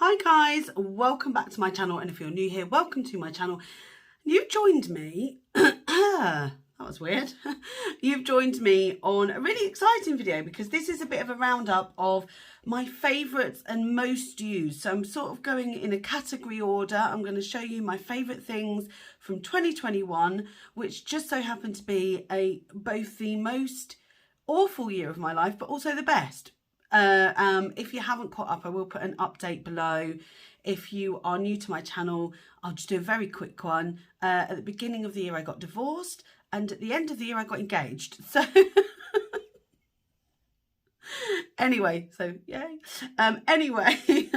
Hi guys, welcome back to my channel, and if you're new here, welcome to my channel. You've joined me, that was weird, you've joined me on a really exciting video because this is a bit of a roundup of my favourites and most used. So I'm sort of going in a category order. I'm going to show you my favourite things from 2021, which just so happened to be both the most awful year of my life, but also the best. If you haven't caught up, I will put an update below. If you are new to my channel, I'll just do a very quick one. At the beginning of the year, I got divorced, and at the end of the year, I got engaged. So anyway, so yay. Anyway,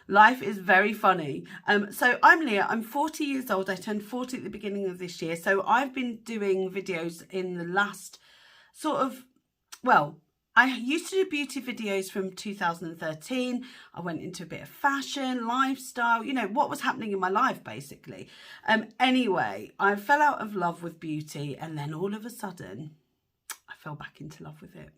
life is very funny. So I'm Leah, I'm 40 years old. I turned 40 at the beginning of this year. So I've been doing videos in the last sort of, well, I used to do beauty videos from 2013. I went into a bit of fashion, lifestyle, you know, what was happening in my life, basically. Anyway, I fell out of love with beauty, and then all of a sudden, I fell back into love with it.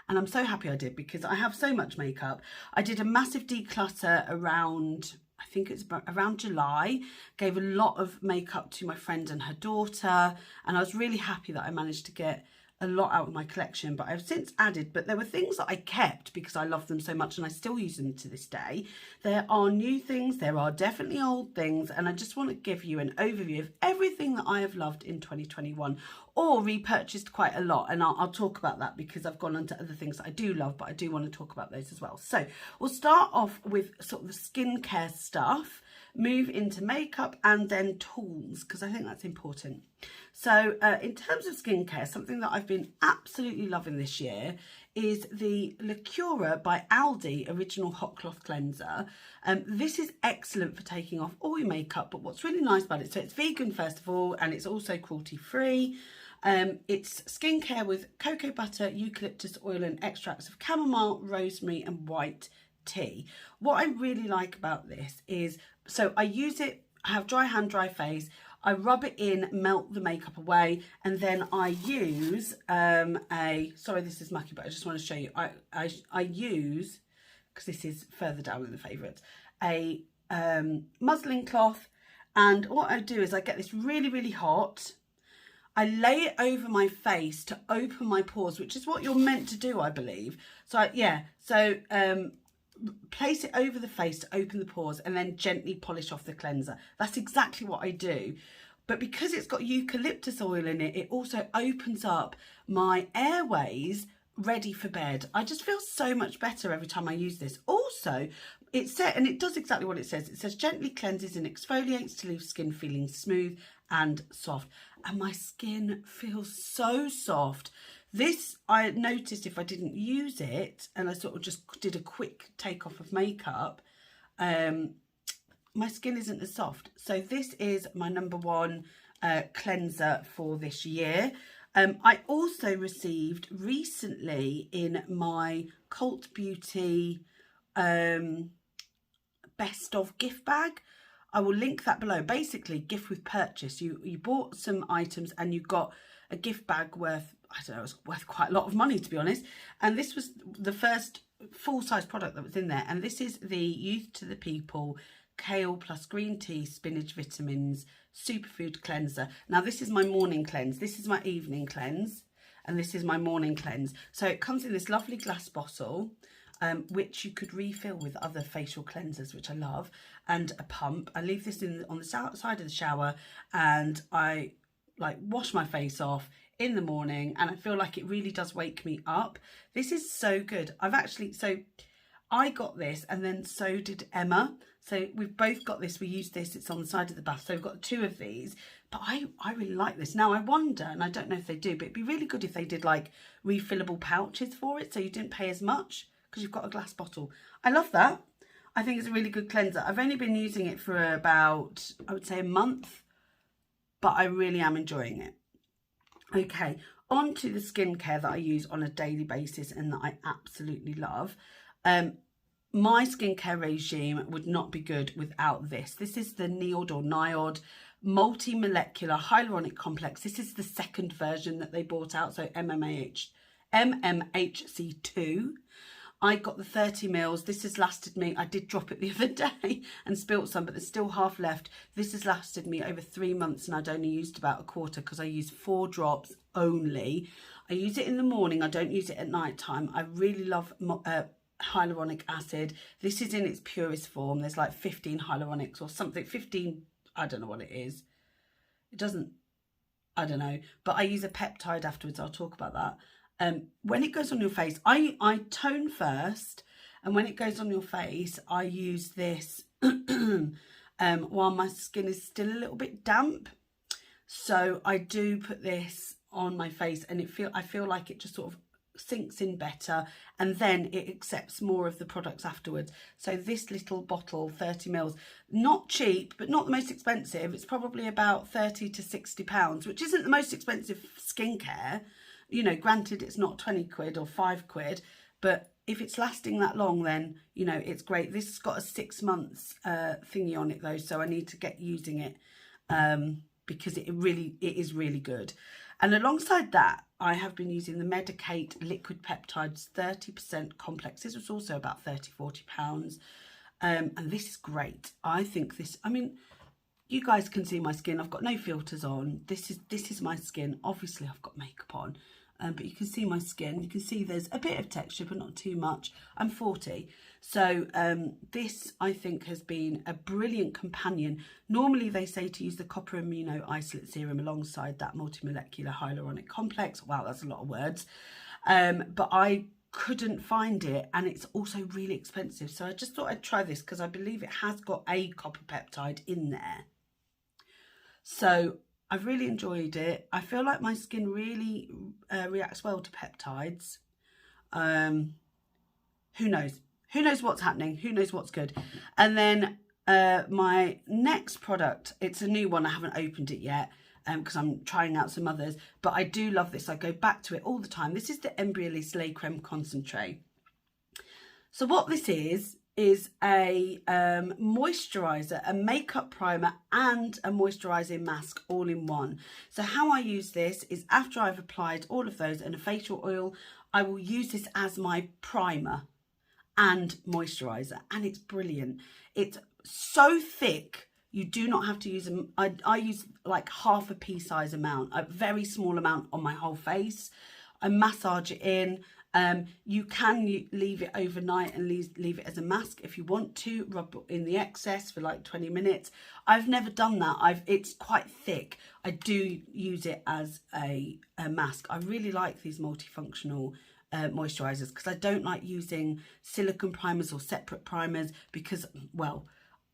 And I'm so happy I did, because I have so much makeup. I did a massive declutter around, I think it's around July, gave a lot of makeup to my friend and her daughter, and I was really happy that I managed to get a lot out of my collection. But I've since added, but there were things that I kept because I love them so much and I still use them to this day. There are new things, there are definitely old things, and I just want to give you an overview of everything that I have loved in 2021 or repurchased quite a lot, and I'll talk about that because I've gone on to other things that I do love, but I do want to talk about those as well. So we'll start off with sort of the skincare stuff, move into makeup, and then tools, because I think that's important. So in terms of skincare, something that I've been absolutely loving this year is the Lacura by Aldi Original Hot Cloth Cleanser. This is excellent for taking off all your makeup, but what's really nice about it, so it's vegan first of all, and it's also cruelty free. It's skincare with cocoa butter, eucalyptus oil, and extracts of chamomile, rosemary, and white tea. What I really like about this is, so I use it, I have dry hand, dry face, I rub it in, melt the makeup away, and then I use sorry this is mucky, but I just want to show you, I use, because this is further down in the favourites, a muslin cloth, and what I do is I get this really, really hot, I lay it over my face to open my pores, which is what you're meant to do, I believe. So place it over the face to open the pores, and then gently polish off the cleanser. That's exactly what I do. But because it's got eucalyptus oil in it, it also opens up my airways ready for bed. I just feel so much better every time I use this. Also, it said, and it does exactly what it says. It says gently cleanses and exfoliates to leave skin feeling smooth and soft. And my skin feels so soft. This, I noticed if I didn't use it and I sort of just did a quick take off of makeup, my skin isn't as soft. So this is my number one cleanser for this year. I also received recently in my Cult Beauty best of gift bag. I will link that below. Basically, gift with purchase. You bought some items and you got a gift bag worth, I don't know, it was worth quite a lot of money, to be honest. And this was the first full-size product that was in there. And this is the Youth to the People Kale plus Green Tea Spinach Vitamins Superfood Cleanser. Now, this is my morning cleanse. This is my evening cleanse. And this is my morning cleanse. So it comes in this lovely glass bottle, which you could refill with other facial cleansers, which I love, and a pump. I leave this on the side of the shower, and I wash my face off in the morning, and I feel like it really does wake me up. This is so good. I got this, and then so did Emma. So we've both got this. We use this. It's on the side of the bath. So we've got two of these. But I really like this. Now I wonder, and I don't know if they do, but it'd be really good if they did like refillable pouches for it, so you didn't pay as much because you've got a glass bottle. I love that. I think it's a really good cleanser. I've only been using it for about, I would say, a month, but I really am enjoying it. Okay, on to the skincare that I use on a daily basis and that I absolutely love. My skincare regime would not be good without this. This is the Niod multi-molecular hyaluronic complex. This is the second version that they brought out, so MMHC2. I got the 30 mils. This has lasted me, I did drop it the other day and spilt some, but there's still half left. This has lasted me over 3 months and I'd only used about a quarter because I use 4 drops only. I use it in the morning, I don't use it at night time. I really love hyaluronic acid. This is in its purest form. There's like 15 hyaluronics or something, 15, I don't know what it is. It doesn't, I don't know, but I use a peptide afterwards. I'll talk about that. When it goes on your face, I tone first, and when it goes on your face, I use this while my skin is still a little bit damp. So I do put this on my face, and I feel like it just sort of sinks in better, and then it accepts more of the products afterwards. So this little bottle, 30 mils, not cheap, but not the most expensive. It's probably about 30 to 60 pounds, which isn't the most expensive skincare. You know, granted, it's not 20 quid or 5 quid, but if it's lasting that long, then, you know, it's great. This has got a 6 months thingy on it though, so I need to get using it because it is really good. And alongside that, I have been using the Medicate Liquid Peptides 30% complex. This was also about 30, 40 pounds. And this is great. I think this, I mean, you guys can see my skin. I've got no filters on. This is my skin. Obviously, I've got makeup on. But you can see my skin. You can see there's a bit of texture, but not too much. I'm 40. So this, I think, has been a brilliant companion. Normally, they say to use the Copper Amino Isolate Serum alongside that multimolecular hyaluronic complex. Wow, that's a lot of words. But I couldn't find it, and it's also really expensive. So I just thought I'd try this because I believe it has got a copper peptide in there. So I've really enjoyed it. I feel like my skin really reacts well to peptides. Who knows? Who knows what's happening? Who knows what's good? And then my next product, it's a new one. I haven't opened it yet because I'm trying out some others. But I do love this. I go back to it all the time. This is the Embryolisse Lait Creme Concentrate. So what this is a moisturizer, a makeup primer and a moisturizing mask all in one. So how I use this is after I've applied all of those and a facial oil, I will use this as my primer and moisturizer, and it's brilliant. It's so thick, you do not have to use them. I use like half a pea size amount, a very small amount on my whole face. I massage it in. You can leave it overnight and leave it as a mask if you want to, rub in the excess for like 20 minutes. I've never done that. It's quite thick. I do use it as a mask. I really like these multifunctional moisturizers because I don't like using silicone primers or separate primers because, well,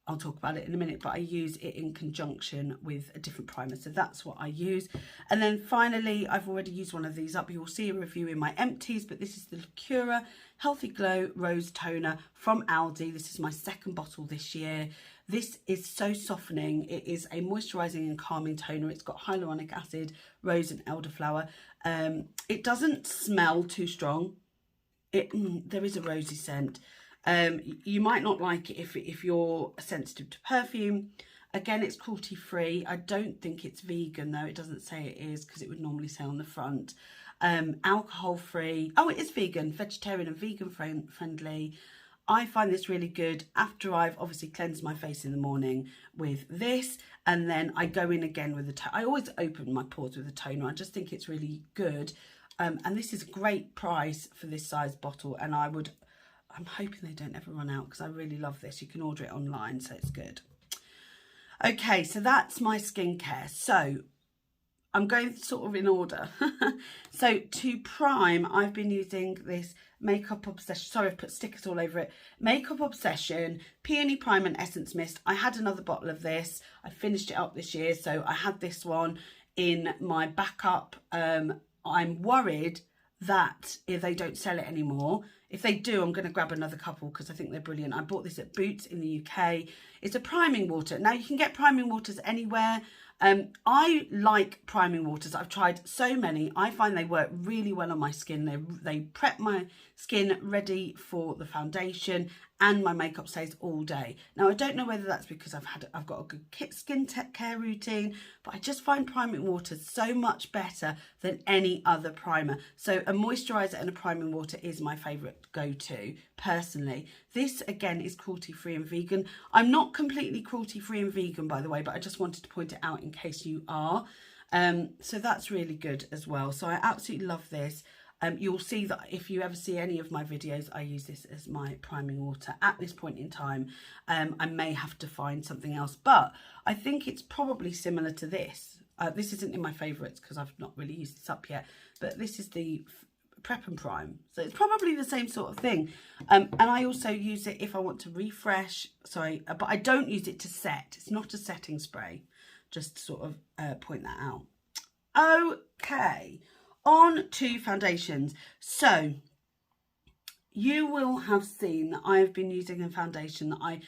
I'll talk about it in a minute, but I use it in conjunction with a different primer. So that's what I use. And then finally, I've already used one of these up. You'll see a review in my empties, but this is the Lacura Healthy Glow Rose Toner from Aldi. This is my second bottle this year. This is so softening. It is a moisturizing and calming toner. It's got hyaluronic acid, rose and elderflower. It doesn't smell too strong. There is a rosy scent. You might not like it if you're sensitive to perfume. Again, it's cruelty free. I don't think it's vegan though. It doesn't say it is because it would normally say on the front. Alcohol free. Oh, it is vegan, vegetarian and vegan friendly. I find this really good after I've obviously cleansed my face in the morning with this, and then I go in again with the toner. I always open my pores with a toner. I just think it's really good. And this is a great price for this size bottle, and I'm hoping they don't ever run out because I really love this. You can order it online, so it's good. Okay, so that's my skincare. So I'm going sort of in order. So to prime, I've been using this Makeup Obsession. Sorry, I've put stickers all over it. Makeup Obsession Peony Prime and Essence Mist. I had another bottle of this. I finished it up this year, so I had this one in my backup. I'm worried that if they don't sell it anymore. If they do, I'm going to grab another couple because I think they're brilliant. I bought this at Boots in the UK. It's a priming water. Now, you can get priming waters anywhere. I like priming waters. I've tried so many. I find they work really well on my skin. They prep my skin ready for the foundation, and my makeup stays all day. Now, I don't know whether that's because I've got a good skin care routine, but I just find priming waters so much better than any other primer. So a moisturiser and a priming water is my favourite go-to personally. This again is cruelty-free and vegan. I'm not completely cruelty-free and vegan, by the way, but I just wanted to point it out in case you are. So that's really good as well. So I absolutely love this. You'll see that if you ever see any of my videos, I use this as my priming water at this point in time. I may have to find something else, but I think it's probably similar to this. This isn't in my favourites because I've not really used this up yet, but this is the Prep and Prime. So it's probably the same sort of thing. And I also use it if I want to refresh, but I don't use it to set. It's not a setting spray, just to sort of point that out. Okay. On to foundations. So you will have seen that I have been using a foundation that I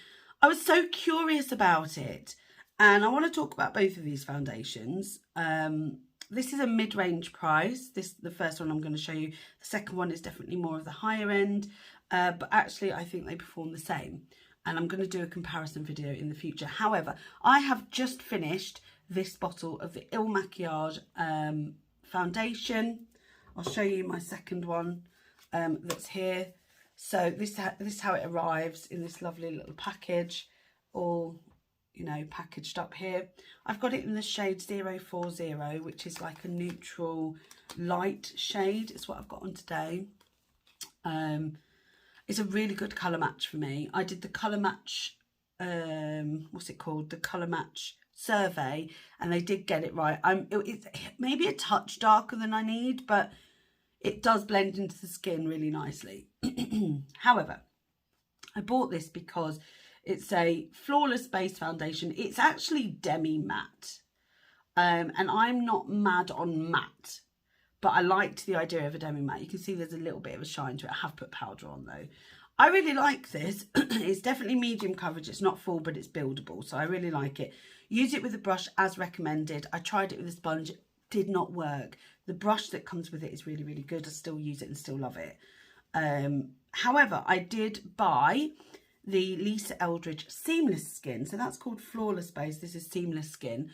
was so curious about it, and I want to talk about both of these foundations. This is a mid-range price. The first one I'm going to show you. The second one is definitely more of the higher end, but actually I think they perform the same, and I'm going to do a comparison video in the future. However, I have just finished this bottle of the Il Makiage foundation. I'll show you my second one that's here. So this is how it arrives in this lovely little package, all, you know, packaged up here. I've got it in the shade 040, which is like a neutral light shade. It's what I've got on today. It's a really good colour match for me. I did the colour match, what's it called? The colour match survey, and they did get it right. It's maybe a touch darker than I need, but it does blend into the skin really nicely. However, I bought this because it's a flawless base foundation. It's actually demi matte, and I'm not mad on matte, but I liked the idea of a demi matte. You can see there's a little bit of a shine to it. I have put powder on though. I really like this. It's definitely medium coverage. It's not full, but it's buildable, so I really like it. Use it with a brush as recommended. I tried it with a sponge, did not work. The brush that comes with it is really, really good. I still use it and still love it. However, I did buy the Lisa Eldridge Seamless Skin. So that's called Flawless Base. This is Seamless Skin.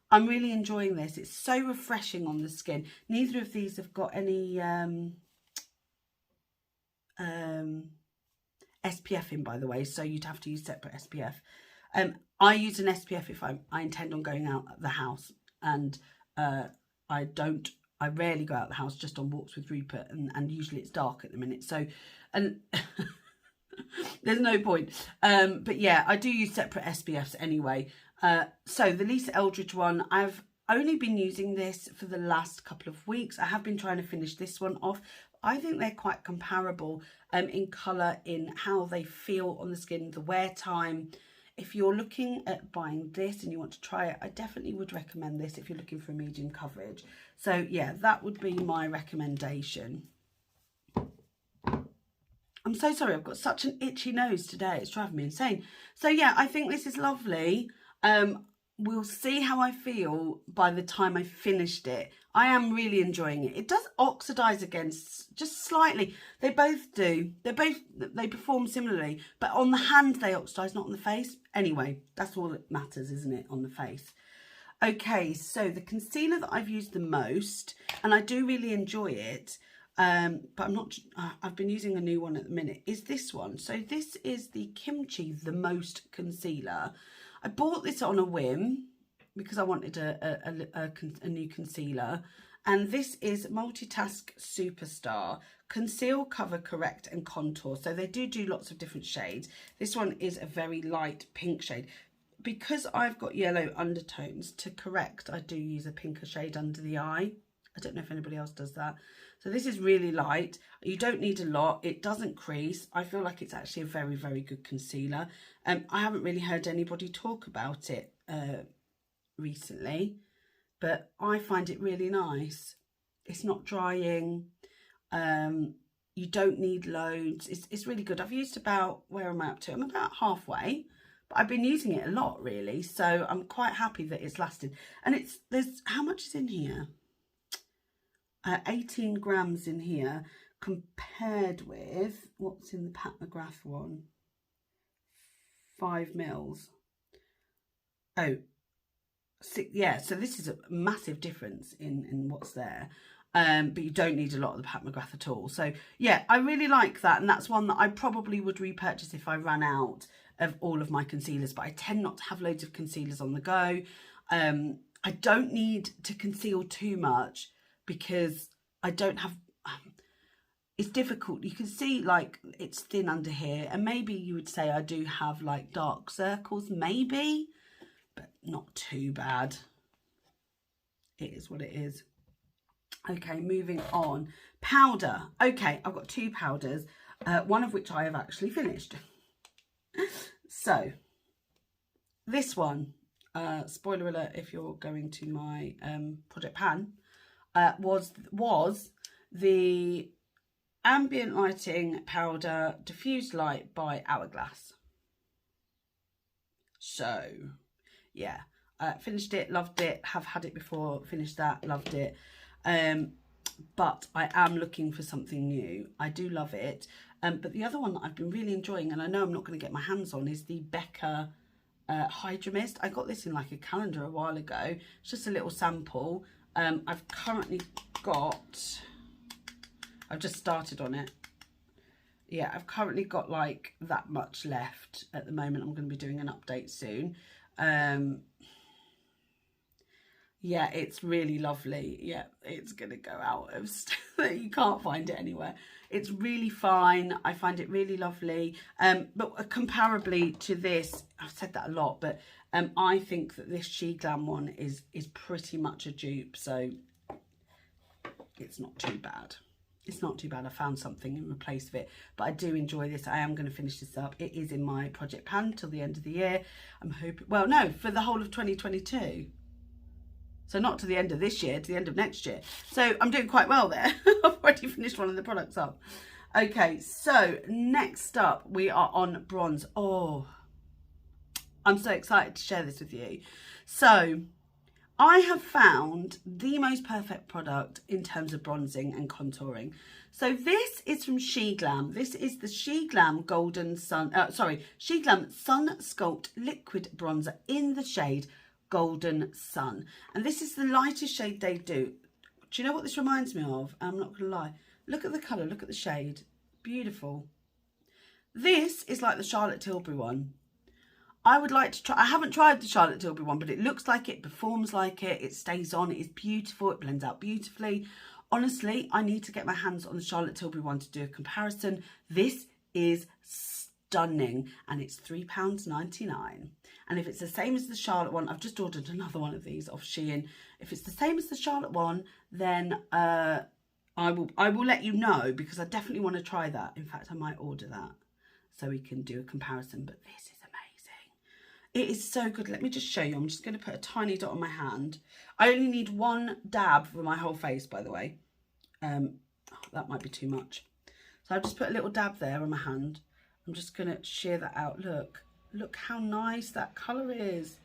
I'm really enjoying this. It's so refreshing on the skin. Neither of these have got any SPF in, by the way, so you'd have to use separate SPF. I use an SPF if I intend on going out of the house, and I rarely go out of the house, just on walks with Rupert, and usually it's dark at the minute, so, and there's no point. But yeah, I do use separate SPFs anyway. So the Lisa Eldridge one, I've only been using this for the last couple of weeks. I have been trying to finish this one off. I think they're quite comparable in colour, in how they feel on the skin, the wear time. If you're looking at buying this and you want to try it, I definitely would recommend this if you're looking for a medium coverage. So yeah, that would be my recommendation. I'm so sorry, I've got such an itchy nose today. It's driving me insane. So yeah, I think this is lovely. We'll see how I feel by the time I finished it. I am really enjoying it. It does oxidize against, just slightly. They both do. They perform similarly, but on the hand they oxidize, not on the face. Anyway, that's all that matters, isn't it, on the face? Okay, so the concealer that I've used the most, and I do really enjoy it, but I've been using a new one at the minute, is this one. So this is the Kimchi The Most concealer. I bought this on a whim because I wanted a new concealer, and this is Multitask Superstar Conceal, Cover, Correct and Contour. So they do lots of different shades. This one is a very light pink shade. Because I've got yellow undertones, to correct, I do use a pinker shade under the eye. I don't know if anybody else does that. So this is really light. You don't need a lot. It doesn't crease. I feel like it's actually a very, very good concealer. I haven't really heard anybody talk about it recently, but I find it really nice. It's not drying. You don't need loads. It's really good. I've used about, where am I up to? I'm about halfway, But I've been using it a lot, really, so I'm quite happy that it's lasted. And there's, how much is in here? 18 grams in here, compared with, what's in the Pat McGrath one? 5 mils. Oh, 6, yeah, so this is a massive difference in what's there. But you don't need a lot of the Pat McGrath at all. So yeah, I really like that, and that's one that I probably would repurchase if I ran out of all of my concealers. But I tend not to have loads of concealers on the go. I don't need to conceal too much because I don't have, it's difficult. You can see like it's thin under here, and maybe you would say I do have like dark circles, maybe, but not too bad. It is what it is. Okay, moving on. Powder. Okay, I've got 2 powders, one of which I have actually finished. So, this one, spoiler alert if you're going to my Project Pan, was the Ambient Lighting Powder Diffused Light by Hourglass. So, yeah, finished it, loved it, have had it before, finished that, loved it. But I am looking for something new. I do love it. But the other one that I've been really enjoying, and I know I'm not going to get my hands on, is the Becca Hydramist. I got this in like a calendar a while ago. It's just a little sample. I've currently got, I've just started on it. Yeah, I've currently got like that much left at the moment. I'm going to be doing an update soon. Yeah, it's really lovely. Yeah, it's going to go out of you can't find it anywhere. It's really fine. I find it really lovely. But comparably to this, I've said that a lot, but I think that this She Glam one is pretty much a dupe, so it's not too bad. It's not too bad. I found something in replace of it, but I do enjoy this. I am going to finish this up. It is in my Project Pan till the end of the year. I'm hoping, well, no, for the whole of 2022. So not to the end of this year, to the end of next year. So I'm doing quite well there. I've already finished one of the products up. Okay, so next up we are on bronze. Oh, I'm so excited to share this with you. So I have found the most perfect product in terms of bronzing and contouring. So this is from She Glam. This is the She Glam She Glam Sun Sculpt Liquid Bronzer in the shade Golden Sun, and this is the lightest shade they do. Do you know what this reminds me of? I'm not gonna lie, look at the colour, look at the shade, beautiful. This is like the Charlotte Tilbury one. I would like to try, I haven't tried the Charlotte Tilbury one, but it looks like it, performs like it stays on, it is beautiful, it blends out beautifully. Honestly, I need to get my hands on the Charlotte Tilbury one to do a comparison. This is stunning, and it's £3.99. And if it's the same as the Charlotte one, I've just ordered another one of these off Shein. If it's the same as the Charlotte one, then I will let you know, because I definitely want to try that. In fact, I might order that so we can do a comparison. But this is amazing. It is so good. Let me just show you. I'm just going to put a tiny dot on my hand. I only need 1 dab for my whole face, by the way. That might be too much. So I've just put a little dab there on my hand. I'm just going to sheer that out. Look how nice that colour is.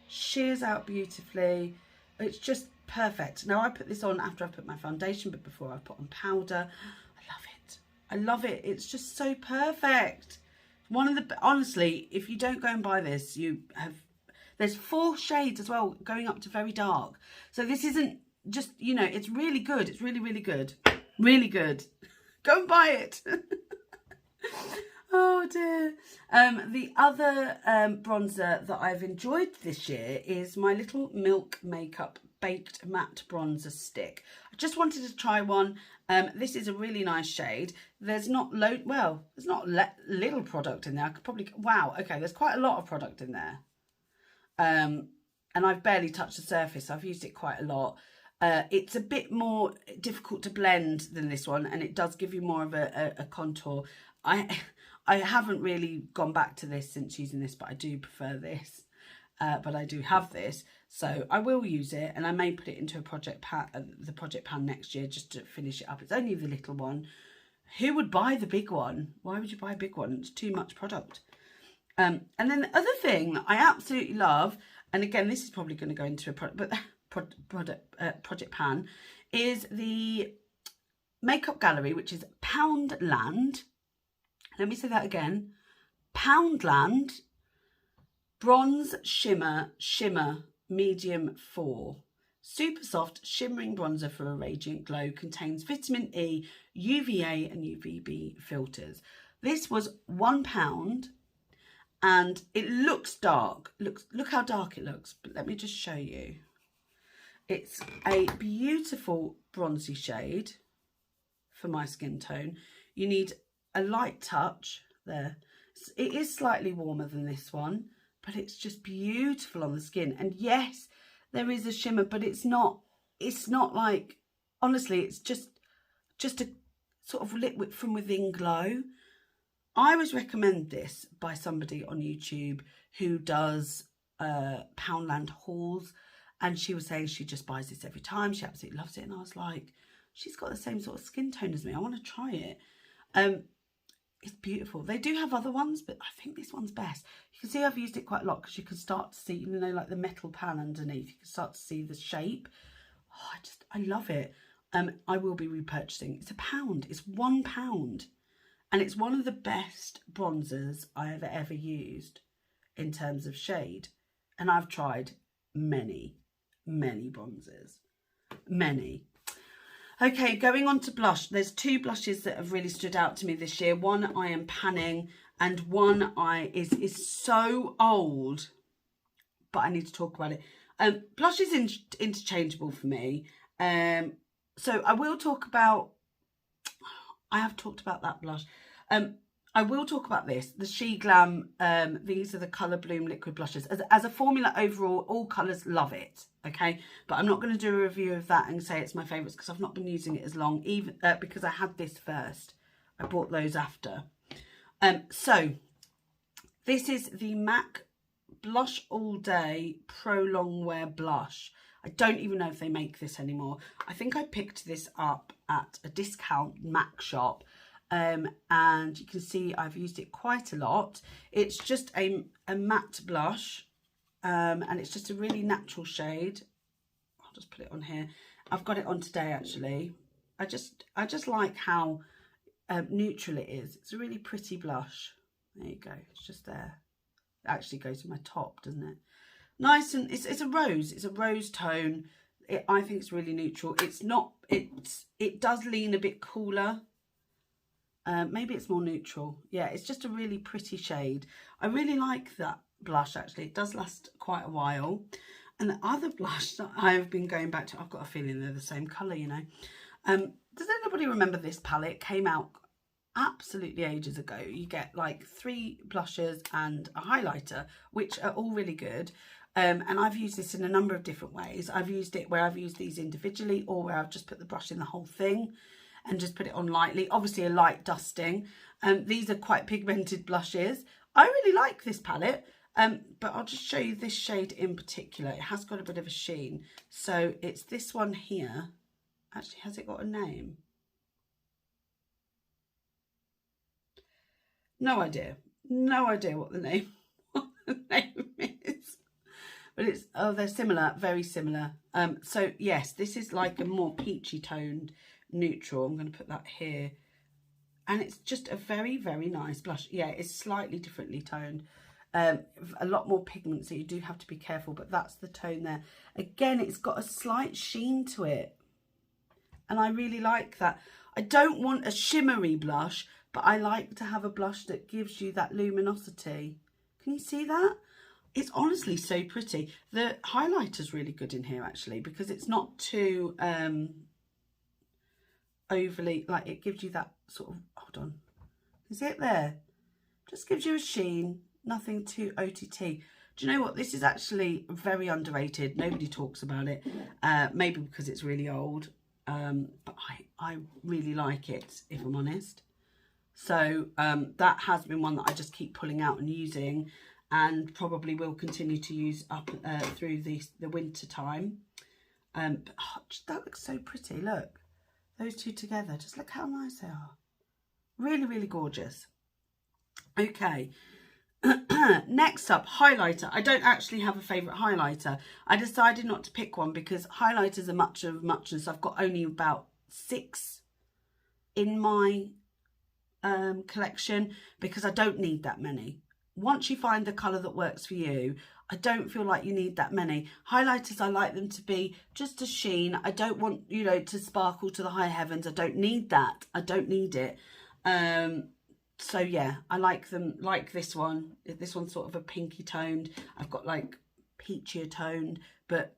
Shears out beautifully. It's just perfect. Now I put this on after I've put my foundation, but before I've put on powder. I love it. I love it. It's just so perfect. One of the, honestly, if you don't go and buy this, you have, there's 4 shades as well, going up to very dark. So this isn't just, you know, it's really good. It's really, really good. Really good. Go and buy it. Oh dear. The other bronzer that I've enjoyed this year is my little Milk Makeup Baked Matte Bronzer Stick. I just wanted to try one. This is a really nice shade. There's not there's not little product in there. I could probably, wow, okay, there's quite a lot of product in there. And I've barely touched the surface. I've used it quite a lot. It's a bit more difficult to blend than this one, and it does give you more of a contour. I haven't really gone back to this since using this, but I do prefer this. But I do have this, so I will use it, and I may put it into a Project Pan, the Project Pan next year, just to finish it up. It's only the little one. Who would buy the big one? Why would you buy a big one? It's too much product. And then the other thing I absolutely love, and again, this is probably going to go into a project pan, is the Makeup Gallery, which is Poundland. Let me say that again. Poundland Bronze Shimmer Medium 4. Super soft shimmering bronzer for a radiant glow. Contains vitamin E, UVA and UVB filters. This was £1 and it looks dark. Look how dark it looks. But let me just show you. It's a beautiful bronzy shade for my skin tone. You need a light touch there. It is slightly warmer than this one, but it's just beautiful on the skin. And yes, there is a shimmer, but it's not like, honestly, it's just a sort of lit from within glow. I was recommended this by somebody on YouTube who does Poundland hauls, and she was saying she just buys this every time. She absolutely loves it. And I was like, she's got the same sort of skin tone as me. I want to try it. It's beautiful. They do have other ones, but I think this one's best. You can see I've used it quite a lot because you can start to see, you know, like the metal pan underneath. You can start to see the shape. Oh, I love it. I will be repurchasing. It's £1. It's £1. And it's one of the best bronzers I have ever used in terms of shade. And I've tried many bronzers. Many. Okay, going on to blush. There's two blushes that have really stood out to me this year. One I am panning and one is so old, but I need to talk about it. Blush is interchangeable for me. So I will talk about, I have talked about that blush. I will talk about this, the She Glam. These are the Colour Bloom liquid blushes. As a formula overall, all colours, love it. Okay, but I'm not going to do a review of that and say it's my favourites because I've not been using it as long, even because I had this first. I bought those after. So this is the MAC Blush All Day Pro Longwear Blush. I don't even know if they make this anymore. I think I picked this up at a discount MAC shop. And you can see I've used it quite a lot. It's just a matte blush, and it's just a really natural shade. I'll just put it on here. I've got it on today actually. I just like how neutral it is. It's a really pretty blush. There you go. It's just there. It actually goes to my top, doesn't it? Nice, and it's a rose. It's a rose tone. I think it's really neutral. It's not. It does lean a bit cooler. Maybe it's more neutral. Yeah, it's just a really pretty shade. I really like that blush actually. It does last quite a while. And the other blush that I've been going back to, I've got a feeling they're the same colour, you know. Does anybody remember this palette? It came out absolutely ages ago. You get like 3 blushes and a highlighter, which are all really good. And I've used this in a number of different ways. I've used it where I've used these individually or where I've just put the brush in the whole thing and just put it on lightly. Obviously a light dusting. These are quite pigmented blushes. I really like this palette, but I'll just show you this shade in particular. It has got a bit of a sheen. So it's this one here. Actually, has it got a name? No idea. No idea what the name is. But it's, oh, they're similar, very similar. So yes, this is like a more peachy toned neutral. I'm going to put that here. And it's just a very, very nice blush. Yeah, it's slightly differently toned. A lot more pigment, so you do have to be careful, but that's the tone there. Again, it's got a slight sheen to it. And I really like that. I don't want a shimmery blush, but I like to have a blush that gives you that luminosity. Can you see that? It's honestly so pretty. The highlighter's really good in here actually, because it's not too overly, like, it gives you that sort of, hold on, is it there? Just gives you a sheen, nothing too OTT. Do you know what? This is actually very underrated. Nobody talks about it. Maybe because it's really old. But I really like it, if I'm honest. So that has been one that I just keep pulling out and using, and probably will continue to use up through the winter time. But oh, that looks so pretty. Look, those two together. Just look how nice they are. Really, really gorgeous. Okay, Next up, highlighter. I don't actually have a favourite highlighter. I decided not to pick one because highlighters are much of muchness. I've got only about 6 in my collection because I don't need that many. Once you find the colour that works for you, I don't feel like you need that many. Highlighters, I like them to be just a sheen. I don't want, you know, to sparkle to the high heavens. I don't need that. I don't need it. So yeah, I like them, like this one. This one's sort of a pinky toned. I've got like peachier toned, but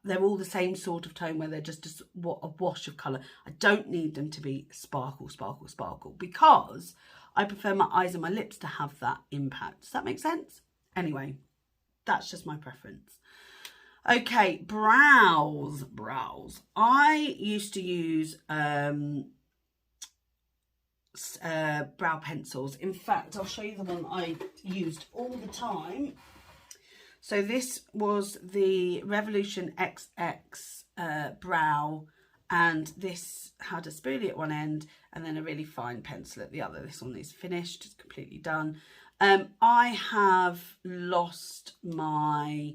they're all the same sort of tone where they're just a wash of colour. I don't need them to be sparkle, sparkle, sparkle because I prefer my eyes and my lips to have that impact. Does that make sense? Anyway, that's just my preference. Okay, brows. I used to use brow pencils. In fact, I'll show you the one I used all the time. So this was the Revolution XX brow, and this had a spoolie at one end and then a really fine pencil at the other. This one is finished, it's completely done. I have lost my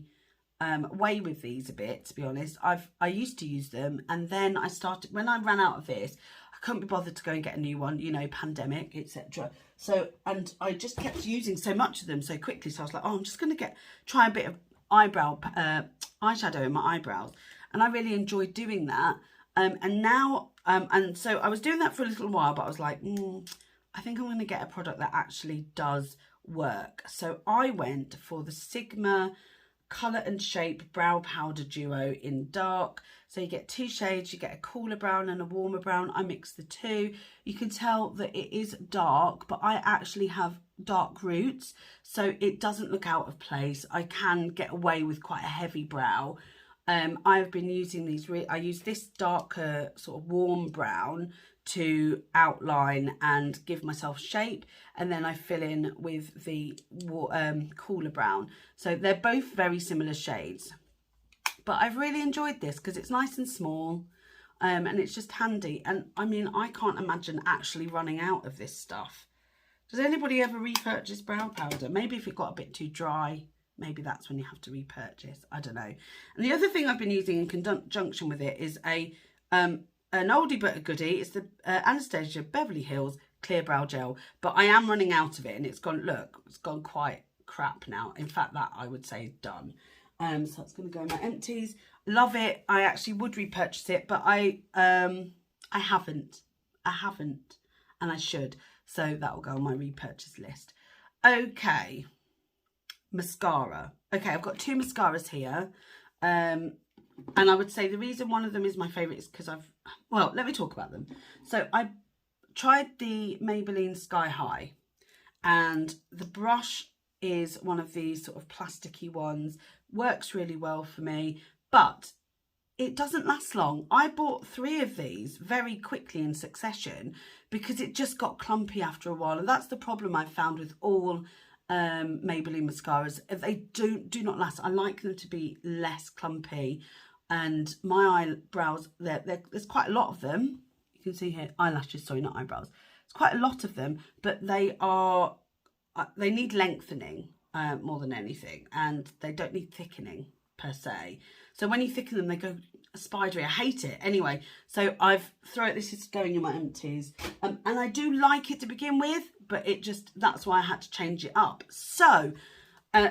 way with these a bit, to be honest. I used to use them, and then I started, when I ran out of this, I couldn't be bothered to go and get a new one, you know, pandemic, etc. So, and I just kept using so much of them so quickly. So I was like, oh, I'm just going to try a bit of eyeshadow in my eyebrows. And I really enjoyed doing that. And now, and so I was doing that for a little while, but I was like, I think I'm going to get a product that actually does work. So I went for the Sigma Colour and Shape Brow Powder Duo in dark. So you get 2 shades, you get a cooler brown and a warmer brown. I mix the two. You can tell that it is dark, but I actually have dark roots, so it doesn't look out of place. I can get away with quite a heavy brow. I've been using these, I use this darker sort of warm brown to outline and give myself shape, and then I fill in with the cooler brown. So they're both very similar shades, but I've really enjoyed this because it's nice and small, and it's just handy. And I mean, I can't imagine actually running out of this stuff. Does anybody ever repurchase brow powder? Maybe if it got a bit too dry, maybe that's when you have to repurchase. I don't know. And the other thing I've been using in conjunction with it is an oldie but a goodie. It's the Anastasia Beverly Hills Clear Brow Gel. But I am running out of it, and it's gone, look, it's gone quite crap now. In fact, that I would say done. So it's going to go in my empties. Love it. I actually would repurchase it, but I haven't. And I should. So that will go on my repurchase list. Okay. Mascara. Okay, I've got 2 mascaras here. And I would say the reason one of them is my favourite is because well, let me talk about them. So I tried the Maybelline Sky High, and the brush is one of these sort of plasticky ones. Works really well for me, but it doesn't last long. I bought 3 of these very quickly in succession because it just got clumpy after a while. And that's the problem I've found with all Maybelline mascaras. They do not last. I like them to be less clumpy. And my eyebrows, there's quite a lot of them. You can see here, eyelashes, sorry, not eyebrows. It's quite a lot of them, but they need lengthening more than anything. And they don't need thickening per se. So when you thicken them, they go spidery. I hate it. Anyway, so this is going in my empties. And I do like it to begin with, but that's why I had to change it up. So,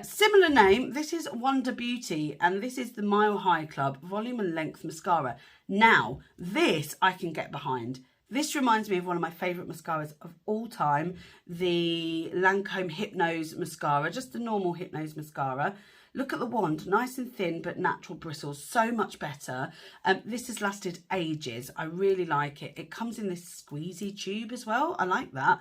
similar name, this is Wonder Beauty, and this is the Mile High Club Volume and Length Mascara. Now, this I can get behind. This reminds me of one of my favourite mascaras of all time, the Lancome Hypnose Mascara, just the normal Hypnose Mascara. Look at the wand, nice and thin, but natural bristles, so much better. This has lasted ages. I really like it. It comes in this squeezy tube as well. I like that.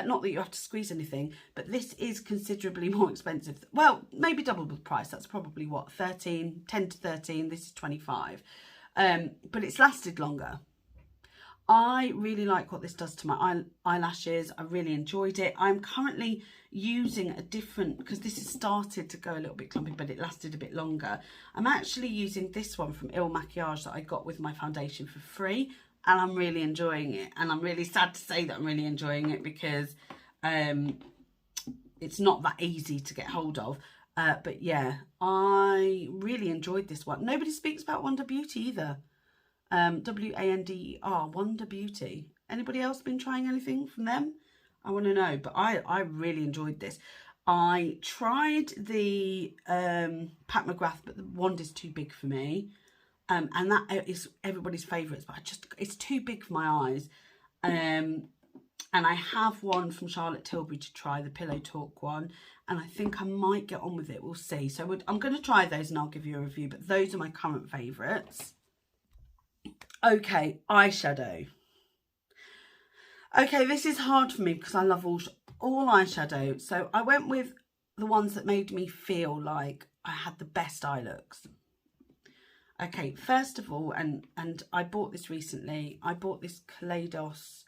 Not that you have to squeeze anything, but this is considerably more expensive. Well, maybe double the price. That's probably what, 10 to 13. This is 25. But it's lasted longer. I really like what this does to my eyelashes. I really enjoyed it. I'm currently using a different, because this has started to go a little bit clumpy, but it lasted a bit longer. I'm actually using this one from Il Makiage that I got with my foundation for free, and I'm really enjoying it. And I'm really sad to say that I'm really enjoying it because it's not that easy to get hold of. But yeah, I really enjoyed this one. Nobody speaks about Wonder Beauty either. WANDER, Wonder Beauty. Anybody else been trying anything from them? I want to know, but I really enjoyed this. I tried the Pat McGrath, but the wand is too big for me. And that is everybody's favourites, but it's too big for my eyes. And I have one from Charlotte Tilbury to try, the Pillow Talk one, and I think I might get on with it. We'll see. So I'm going to try those and I'll give you a review, but those are my current favourites. Okay, eyeshadow. Okay, this is hard for me because I love all eyeshadow. So I went with the ones that made me feel like I had the best eye looks. Okay, first of all, and I bought this recently. I bought this Kaleidos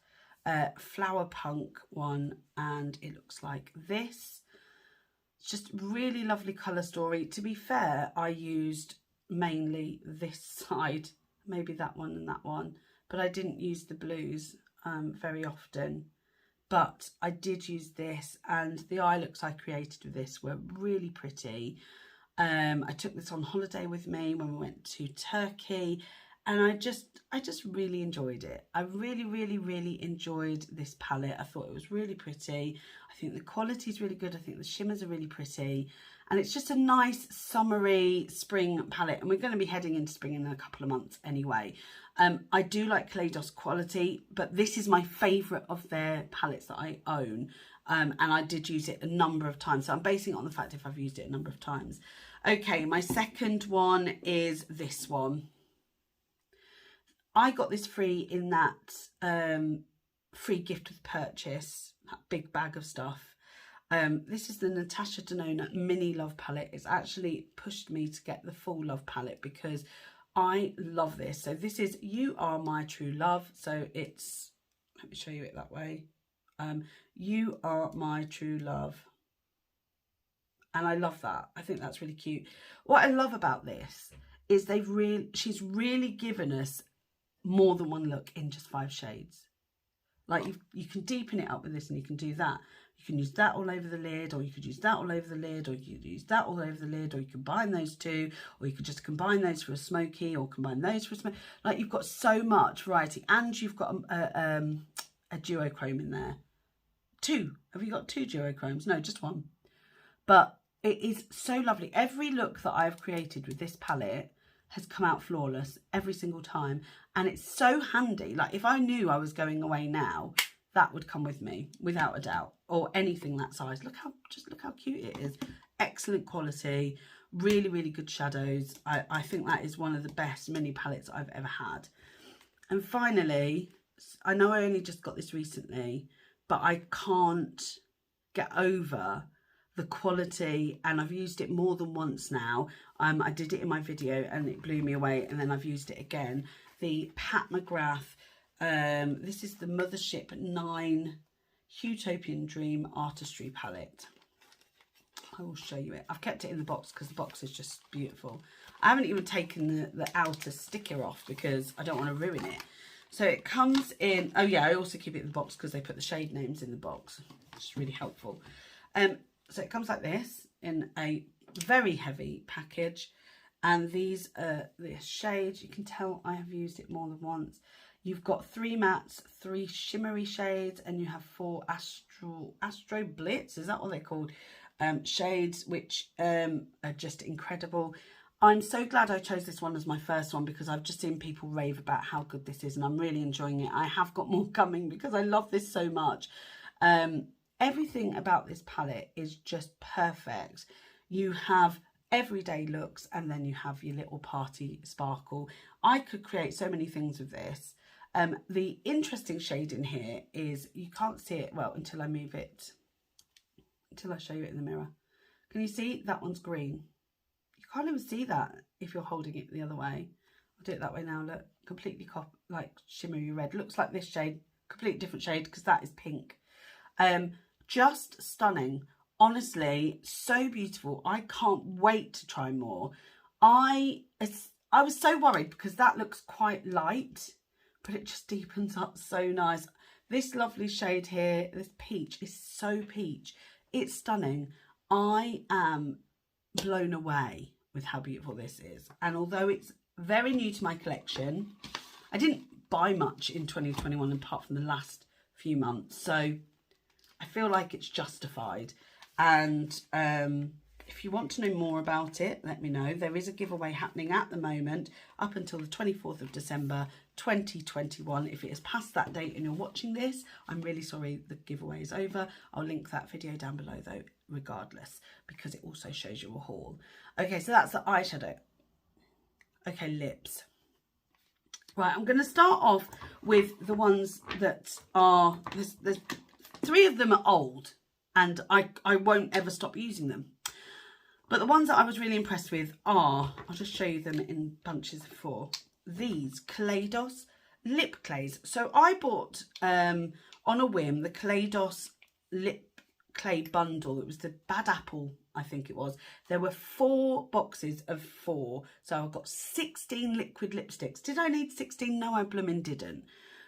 Flower Punk one, and it looks like this. It's just really lovely colour story. To be fair, I used mainly this side, maybe that one and that one, but I didn't use the blues very often. But I did use this, and the eye looks I created with this were really pretty. I took this on holiday with me when we went to Turkey, and I just really enjoyed it. I really enjoyed this palette. I thought it was really pretty. I think the quality is really good. I think the shimmers are really pretty, and it's just a nice summery spring palette, and we're going to be heading into spring in a couple of months anyway. I do like Kaleidos quality, but this is my favourite of their palettes that I own. And I did use it a number of times. So I'm basing it on the fact if I've used it a number of times. Okay, my second one is this one. I got this free in that free gift with purchase, that big bag of stuff. This is the Natasha Denona Mini Love Palette. It's actually pushed me to get the full Love Palette because I love this. So this is You Are My True Love. So it's, let me show you it that way. You Are My True Love, and I love that. I think that's really cute. What I love about this is she's really given us more than one look in just 5 shades. Like you can deepen it up with this, and you can do that. You can use that all over the lid, or you could use that all over the lid, or you could use that all over the lid, or you combine those two, or you could just combine those for a smoky, or combine those for a smoky. Like, you've got so much variety, and you've got a duochrome in there. 2. Have you got 2 duochromes? No, just 1. But it is so lovely. Every look that I've created with this palette has come out flawless every single time, and it's so handy. Like, if I knew I was going away now, that would come with me without a doubt, or anything that size. Look how cute it is. Excellent quality, really good shadows. I think that is one of the best mini palettes I've ever had. And finally, I know I only just got this recently, but I can't get over the quality, and I've used it more than once now. I did it in my video and it blew me away, and then I've used it again. The Pat McGrath, this is the Mothership 9 Utopian Dream Artistry palette. I will show you it. I've kept it in the box because the box is just beautiful. I haven't even taken the outer sticker off because I don't want to ruin it. So it comes in, oh yeah, I also keep it in the box because they put the shade names in the box, which is really helpful. So it comes like this in a very heavy package, and these are the shades. You can tell I have used it more than once. You've got 3 mattes, 3 shimmery shades, and you have 4 Astro Blitz, is that what they're called? Shades, which are just incredible. I'm so glad I chose this one as my first one because I've just seen people rave about how good this is, and I'm really enjoying it. I have got more coming because I love this so much. Everything about this palette is just perfect. You have everyday looks, and then you have your little party sparkle. I could create so many things with this. The interesting shade in here is, you can't see it well until I move it, until I show you it in the mirror. Can you see? That one's green. You can't even see that if you're holding it the other way. I'll do it that way now. Look, completely like shimmery red. Looks like this shade, completely different shade because that is pink. Just stunning. Honestly, so beautiful. I can't wait to try more. I was so worried because that looks quite light, but it just deepens up so nice. This lovely shade here, this peach, is so peach. it's stunning. I am blown away with how beautiful this is. And although it's very new to my collection, I didn't buy much in 2021 apart from the last few months. So I feel like it's justified. And if you want to know more about it, let me know. There is a giveaway happening at the moment up until the 24th of December 2021. If it is past that date and you're watching this, I'm really sorry, the giveaway is over. I'll link that video down below though, regardless, because it also shows you a haul. Okay, so that's the eyeshadow. Okay, lips. Right, I'm going to start off with the ones that are, there's 3 of them are old and I won't ever stop using them. But the ones that I was really impressed with are, I'll just show you them in bunches of 4. These Kaleidos lip clays. So I bought on a whim the Kaleidos lip clay bundle. It was the Bad Apple, I think it was. There were 4 boxes of 4. So I've got 16 liquid lipsticks. Did I need 16? No, I blooming didn't.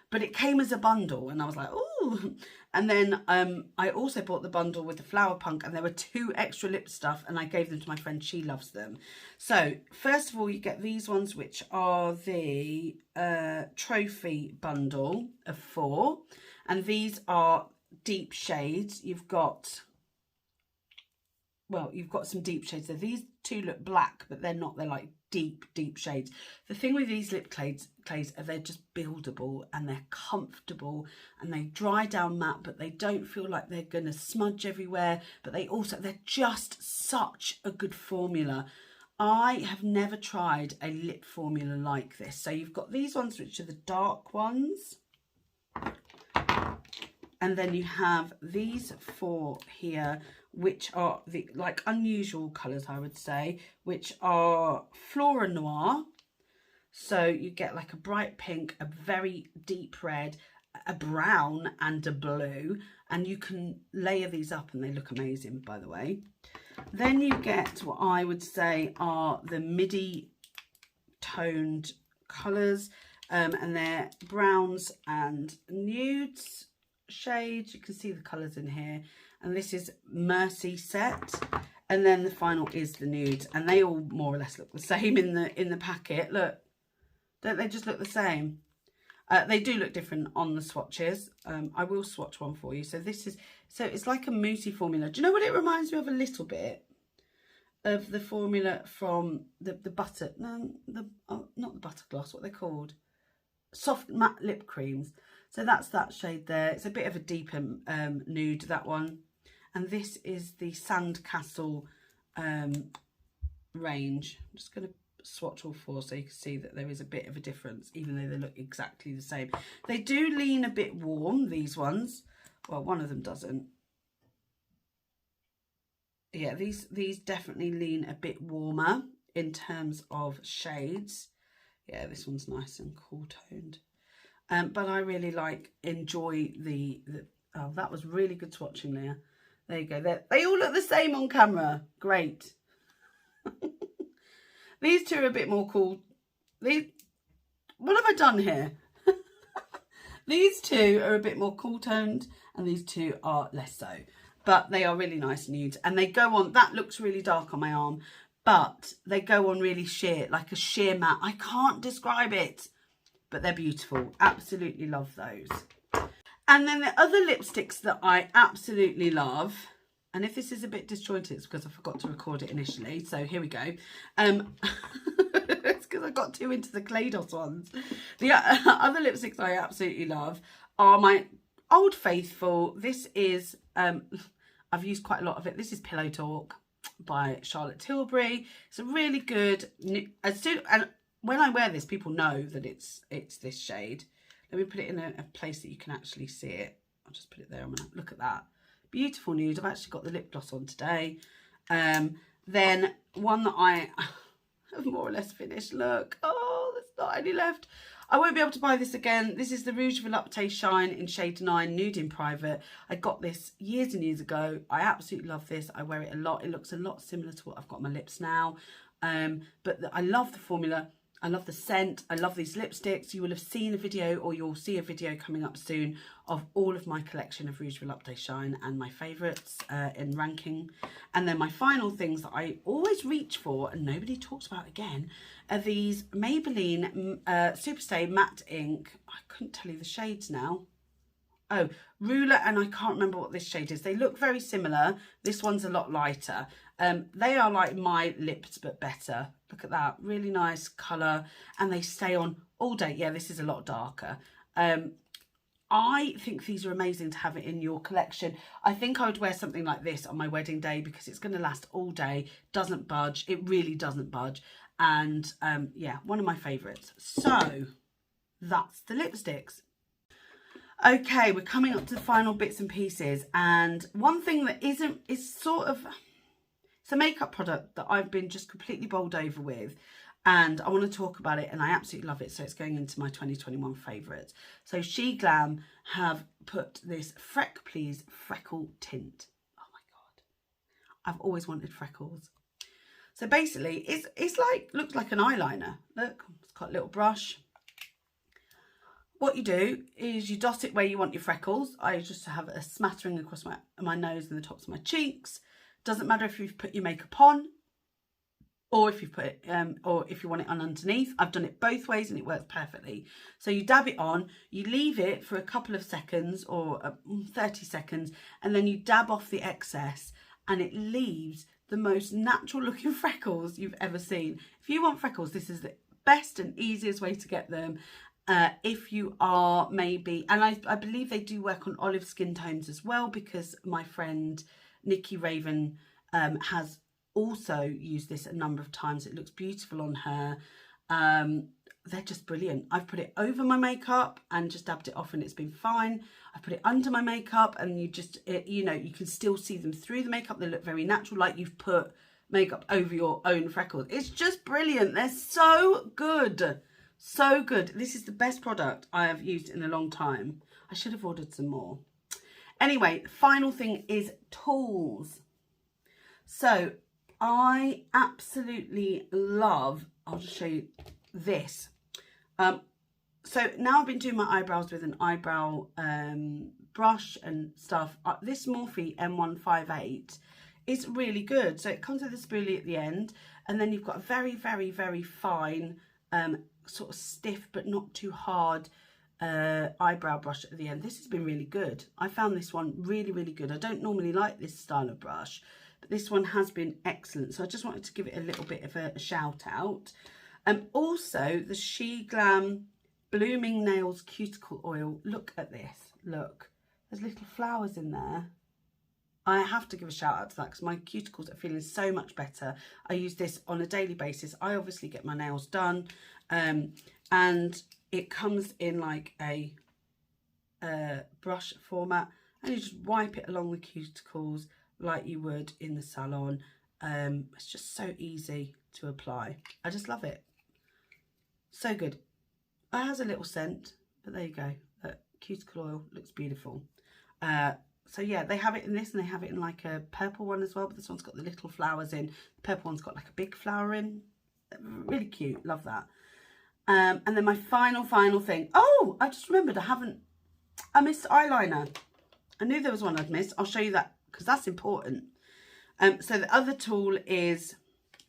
But it came as a bundle and I was like, ooh. And then I also bought the bundle with the Flower Punk, and there were 2 extra lip stuff and I gave them to my friend. She loves them. So first of all, you get these ones, which are the trophy bundle of 4. And these are deep shades. You've got some deep shades there. These 2 look black, but they're not. They're like deep shades. The thing with these lip clays are they're just buildable and they're comfortable and they dry down matte, but they don't feel like they're gonna smudge everywhere. But they're just such a good formula. I have never tried a lip formula like this. So you've got these ones, which are the dark ones. And then you have these 4 here, which are the like unusual colours, I would say, which are Flora Noir. So you get like a bright pink, a very deep red, a brown and a blue. And you can layer these up and they look amazing, by the way. Then you get what I would say are the midi toned colours. And they're browns and nudes shades. You can see the colours in here. And this is Mercy Set. And then the final is the nude. And they all more or less look the same in the packet. Look, don't they just look the same? They do look different on the swatches. I will swatch one for you. So it's like a moussey formula. Do you know what it reminds me of a little bit? Of the formula from the butter, no, not the butter gloss, what they're called? Soft matte lip creams. So that's that shade there. It's a bit of a deeper nude, that one. And this is the Sandcastle range. I'm just going to swatch all 4 so you can see that there is a bit of a difference, even though they look exactly the same. They do lean a bit warm, these ones. Well, one of them doesn't. Yeah, these definitely lean a bit warmer in terms of shades. Yeah, this one's nice and cool toned. But I really enjoy the oh, that was really good swatching, Leah. There you go. They all look the same on camera. Great. These 2 are a bit more cool. What have I done here? These 2 are a bit more cool toned and these 2 are less so. But they are really nice nudes. And they go on, that looks really dark on my arm, but they go on really sheer, like a sheer matte. I can't describe it, but they're beautiful. Absolutely love those. And then the other lipsticks that I absolutely love, and if this is a bit disjointed, it's because I forgot to record it initially. So here we go. It's because I got too into the Kaleidos ones. The other lipsticks I absolutely love are my Old Faithful. This is, I've used quite a lot of it. This is Pillow Talk by Charlotte Tilbury. It's a really good, and when I wear this, people know that it's this shade. Let me put it in a place that you can actually see it. I'll just put it there. I'm gonna look at that. Beautiful nude. I've actually got the lip gloss on today. Then one that I have more or less finished. Look, oh, there's not any left. I won't be able to buy this again. This is the Rouge Volupte Shine in shade 9, Nude in Private. I got this years and years ago. I absolutely love this. I wear it a lot. It looks a lot similar to what I've got on my lips now. But I love the formula. I love the scent. I love these lipsticks. You will have seen a video, or you'll see a video coming up soon, of all of my collection of Rouge Volupte Shine and my favourites in ranking. And then my final things that I always reach for and nobody talks about again are these Maybelline Superstay Matte Ink. I couldn't tell you the shades now. Oh, Ruler, and I can't remember what this shade is. They look very similar. This one's a lot lighter. They are like my lips, but better. Look at that. Really nice colour. And they stay on all day. Yeah, this is a lot darker. I think these are amazing to have it in your collection. I think I would wear something like this on my wedding day because it's going to last all day. Doesn't budge. It really doesn't budge. And yeah, one of my favourites. So that's the lipsticks. Okay, we're coming up to the final bits and pieces, and one thing that is sort of, it's a makeup product that I've been just completely bowled over with, and I want to talk about it, and I absolutely love it, so it's going into my 2021 favourites. So She Glam have put this Freck Please Freckle Tint. Oh my god, I've always wanted freckles. So basically, it's like, looks like an eyeliner. Look, it's got a little brush. What you do is you dot it where you want your freckles. I just have a smattering across my nose and the tops of my cheeks. Doesn't matter if you've put your makeup on or if you've put it, or if you want it on underneath. I've done it both ways and it works perfectly. So you dab it on, you leave it for a couple of seconds or 30 seconds, and then you dab off the excess, and it leaves the most natural looking freckles you've ever seen. If you want freckles, this is the best and easiest way to get them. If you are maybe, and I believe they do work on olive skin tones as well, because my friend Nikki Raven has also used this a number of times. It looks beautiful on her. They're just brilliant. I've put it over my makeup and just dabbed it off and it's been fine. I put it under my makeup and you just, you know, you can still see them through the makeup. They look very natural, like you've put makeup over your own freckles. It's just brilliant. They're so good. So good. This is the best product I have used in a long time. I should have ordered some more. Anyway, final thing is tools. So I absolutely love, I'll just show you this. So now I've been doing my eyebrows with an eyebrow brush and stuff. This Morphe M158 is really good. So it comes with a spoolie at the end, and then you've got a very, very, very fine sort of stiff but not too hard eyebrow brush at the end. This has been really good. I found this one really, really good. I don't normally like this style of brush, but this one has been excellent. So I just wanted to give it a little bit of a shout out. Also the She Glam Blooming Nails Cuticle Oil. Look at this. Look, there's little flowers in there. I have to give a shout out to that because my cuticles are feeling so much better. I use this on a daily basis. I obviously get my nails done, and it comes in like a brush format, and you just wipe it along the cuticles like you would in the salon. It's just so easy to apply. I just love it. So good. It has a little scent, but there you go. That cuticle oil looks beautiful. So yeah, they have it in this, and they have it in like a purple one as well, but this one's got the little flowers in. The purple one's got like a big flower in. Really cute. Love that. And then my final thing. Oh, I just remembered I missed eyeliner. I knew there was one I'd missed. I'll show you that because that's important. So the other tool is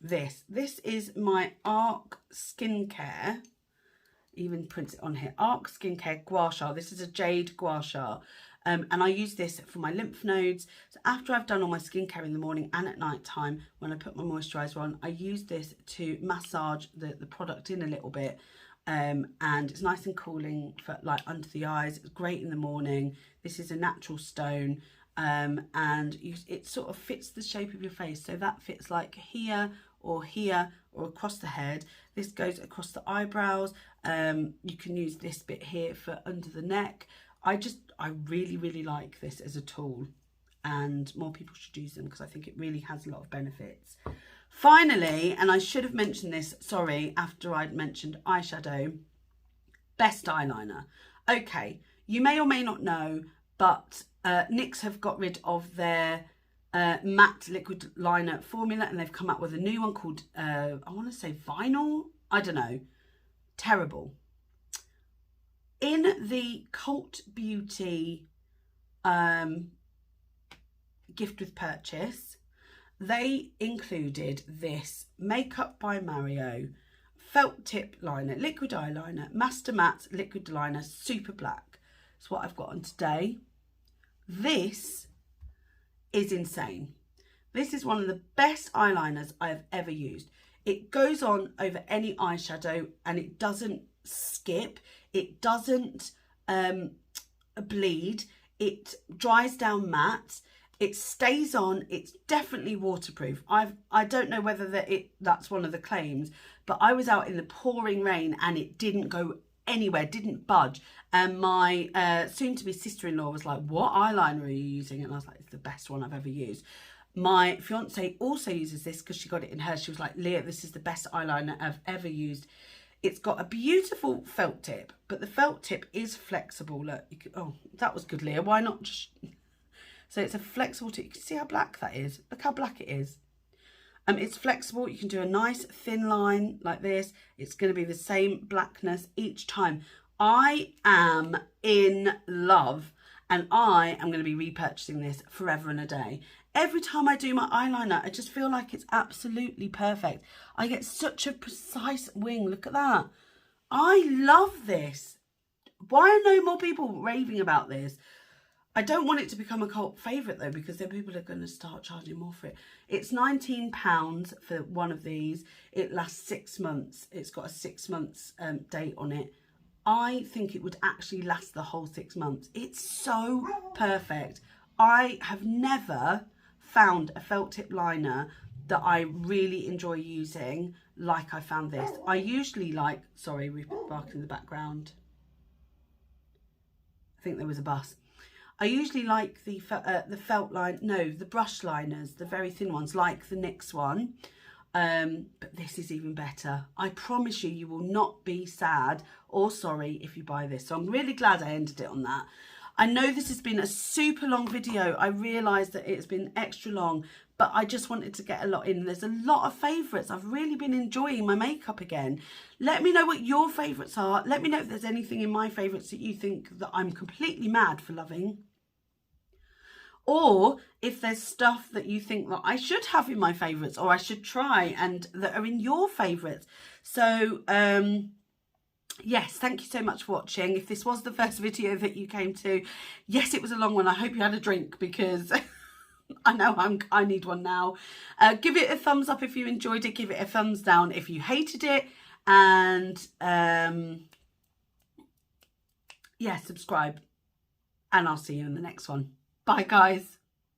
this. This is my ARC Skincare. Even prints it on here. ARC Skincare Gua Sha. This is a jade gua sha. And I use this for my lymph nodes. So after I've done all my skincare in the morning and at night time, when I put my moisturiser on, I use this to massage the product in a little bit. And it's nice and cooling for like under the eyes. It's great in the morning. This is a natural stone. And it sort of fits the shape of your face. So that fits like here or across the head. This goes across the eyebrows. You can use this bit here for under the neck. I really, really like this as a tool, and more people should use them because I think it really has a lot of benefits. Finally, and I should have mentioned this, sorry, after I'd mentioned eyeshadow, best eyeliner. Okay, you may or may not know, but NYX have got rid of their matte liquid liner formula, and they've come out with a new one called, I want to say vinyl, I don't know. terrible. In the Cult Beauty gift with purchase, they included this Makeup by Mario felt tip liner, liquid eyeliner, Master Matte liquid liner, super black. That's what I've got on today. This is insane. This is one of the best eyeliners I've ever used. It goes on over any eyeshadow and it doesn't skip. It doesn't bleed. It dries down matte. It stays on. It's definitely waterproof. I don't know whether that's one of the claims, but I was out in the pouring rain and it didn't go anywhere, didn't budge. And my soon-to-be sister-in-law was like, what eyeliner are you using? And I was like, it's the best one I've ever used. My fiance also uses this because she got it in hers. She was like, Leah, this is the best eyeliner I've ever used. It's got a beautiful felt tip, but the felt tip is flexible. Look, you can, oh, that was good, Leah. Why not just... So it's a flexible tip. You can see how black that is. Look how black it is. It's flexible. You can do a nice thin line like this. It's going to be the same blackness each time. I am in love, and I am going to be repurchasing this forever and a day. Every time I do my eyeliner, I just feel like it's absolutely perfect. I get such a precise wing. Look at that. I love this. Why are no more people raving about this? I don't want it to become a cult favourite though, because then people are going to start charging more for it. It's £19 for one of these. It lasts 6 months. It's got a 6 months date on it. I think it would actually last the whole 6 months. It's so perfect. I have never found a felt tip liner that I really enjoy using like I found this. I usually like, sorry, we've been barking in the background. I think there was a bus. I usually like the felt line, no, the brush liners, the very thin ones, like the NYX one. But this is even better. I promise you, you will not be sad or sorry if you buy this. So I'm really glad I ended it on that. I know this has been a super long video. I realise that it's been extra long, but I just wanted to get a lot in. There's a lot of favourites. I've really been enjoying my makeup again. Let me know what your favourites are. Let me know if there's anything in my favourites that you think that I'm completely mad for loving. Or if there's stuff that you think that I should have in my favourites or I should try and that are in your favourites. So, yes, thank you so much for watching. If this was the first video that you came to, yes, it was a long one. I hope you had a drink because I know I need one now. Give it a thumbs up if you enjoyed it. Give it a thumbs down if you hated it. And, yeah, subscribe. And I'll see you in the next one. Bye, guys.